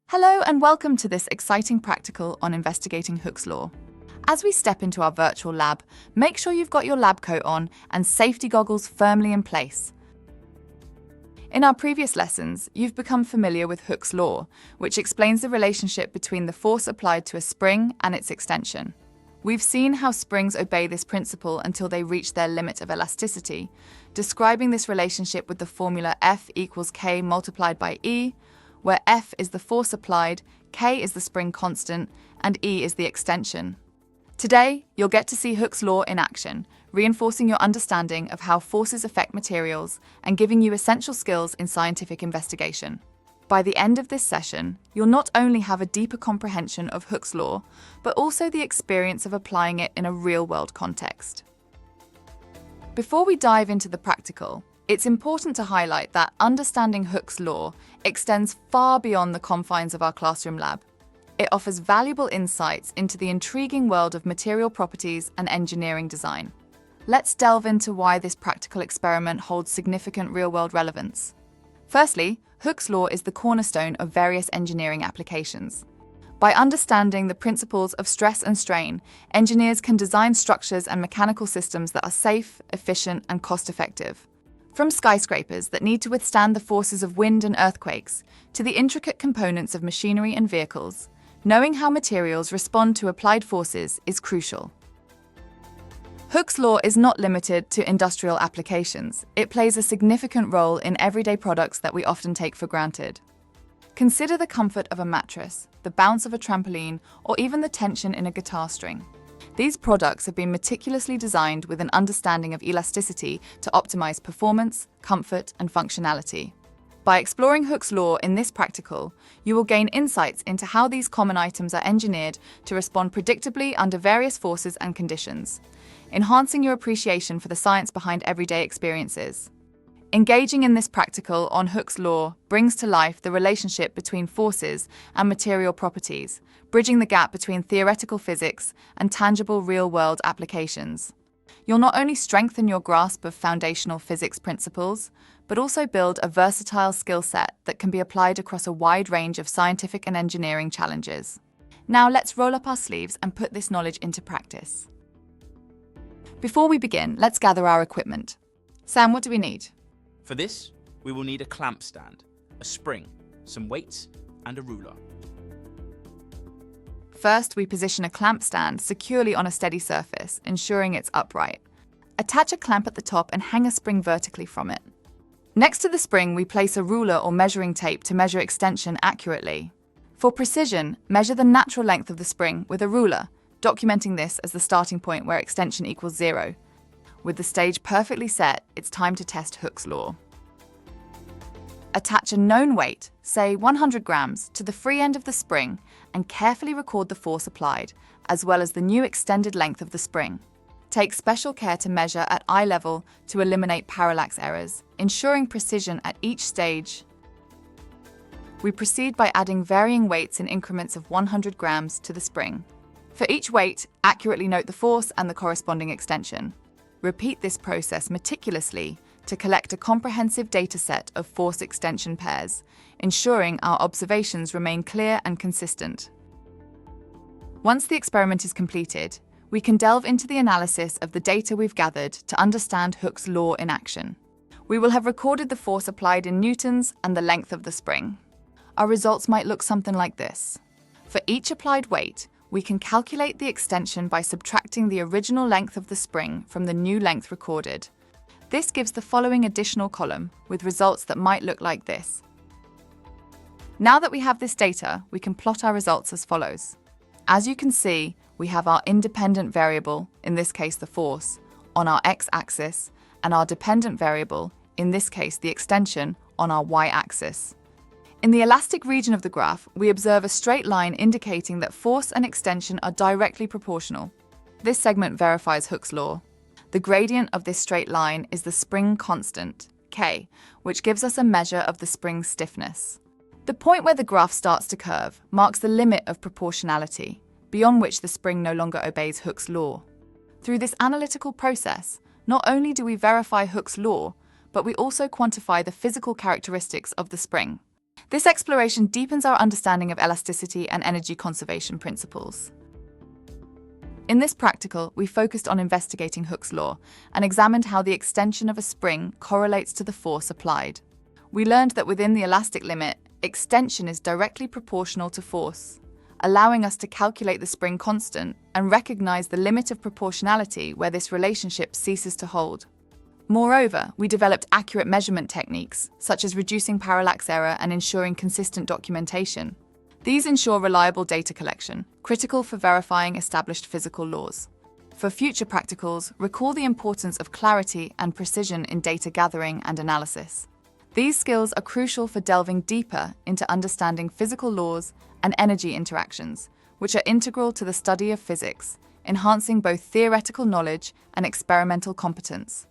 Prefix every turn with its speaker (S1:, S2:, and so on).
S1: Hello and welcome to this exciting practical on investigating Hooke's law. As we step into our virtual lab, make sure you've got your lab coat on and safety goggles firmly in place. In our previous lessons, you've become familiar with Hooke's law, which explains the relationship between the force applied to a spring and its extension. We've seen how springs obey this principle until they reach their limit of elasticity, describing this relationship with the formula F equals K multiplied by E, where F is the force applied, K is the spring constant, and E is the extension. Today, you'll get to see Hooke's law in action, reinforcing your understanding of how forces affect materials and giving you essential skills in scientific investigation. By the end of this session, you'll not only have a deeper comprehension of Hooke's law, but also the experience of applying it in a real-world context. Before we dive into the practical, it's important to highlight that understanding Hooke's law extends far beyond the confines of our classroom lab. It offers valuable insights into the intriguing world of material properties and engineering design. Let's delve into why this practical experiment holds significant real-world relevance. Firstly, Hooke's law is the cornerstone of various engineering applications. By understanding the principles of stress and strain, engineers can design structures and mechanical systems that are safe, efficient, and cost-effective. From skyscrapers that need to withstand the forces of wind and earthquakes, to the intricate components of machinery and vehicles, knowing how materials respond to applied forces is crucial. Hooke's law is not limited to industrial applications. It plays a significant role in everyday products that we often take for granted. Consider the comfort of a mattress, the bounce of a trampoline, or even the tension in a guitar string. These products have been meticulously designed with an understanding of elasticity to optimize performance, comfort, and functionality. By exploring Hooke's law in this practical, you will gain insights into how these common items are engineered to respond predictably under various forces and conditions, enhancing your appreciation for the science behind everyday experiences. Engaging in this practical on Hooke's law brings to life the relationship between forces and material properties, bridging the gap between theoretical physics and tangible real-world applications. You'll not only strengthen your grasp of foundational physics principles, but also build a versatile skill set that can be applied across a wide range of scientific and engineering challenges. Now let's roll up our sleeves and put this knowledge into practice. Before we begin, let's gather our equipment. Sam, what do we need?
S2: For this, we will need a clamp stand, a spring, some weights, and a ruler.
S1: First, we position a clamp stand securely on a steady surface, ensuring it's upright. Attach a clamp at the top and hang a spring vertically from it. Next to the spring, we place a ruler or measuring tape to measure extension accurately. For precision, measure the natural length of the spring with a ruler, documenting this as the starting point where extension equals 0. With the stage perfectly set, it's time to test Hooke's law. Attach a known weight, say 100 grams, to the free end of the spring and carefully record the force applied, as well as the new extended length of the spring. Take special care to measure at eye level to eliminate parallax errors, ensuring precision at each stage. We proceed by adding varying weights in increments of 100 grams to the spring. For each weight, accurately note the force and the corresponding extension. Repeat this process meticulously to collect a comprehensive data set of force extension pairs, ensuring our observations remain clear and consistent. Once the experiment is completed, we can delve into the analysis of the data we've gathered to understand Hooke's law in action. We will have recorded the force applied in newtons and the length of the spring. Our results might look something like this. For each applied weight, we can calculate the extension by subtracting the original length of the spring from the new length recorded. This gives the following additional column, with results that might look like this. Now that we have this data, we can plot our results as follows. As you can see, we have our independent variable, in this case the force, on our x-axis, and our dependent variable, in this case the extension, on our y-axis. In the elastic region of the graph, we observe a straight line indicating that force and extension are directly proportional. This segment verifies Hooke's law. The gradient of this straight line is the spring constant, K, which gives us a measure of the spring's stiffness. The point where the graph starts to curve marks the limit of proportionality, beyond which the spring no longer obeys Hooke's law. Through this analytical process, not only do we verify Hooke's law, but we also quantify the physical characteristics of the spring. This exploration deepens our understanding of elasticity and energy conservation principles. In this practical, we focused on investigating Hooke's law and examined how the extension of a spring correlates to the force applied. We learned that within the elastic limit, extension is directly proportional to force, allowing us to calculate the spring constant and recognize the limit of proportionality where this relationship ceases to hold. Moreover, we developed accurate measurement techniques, such as reducing parallax error and ensuring consistent documentation. These ensure reliable data collection, critical for verifying established physical laws. For future practicals, recall the importance of clarity and precision in data gathering and analysis. These skills are crucial for delving deeper into understanding physical laws and energy interactions, which are integral to the study of physics, enhancing both theoretical knowledge and experimental competence.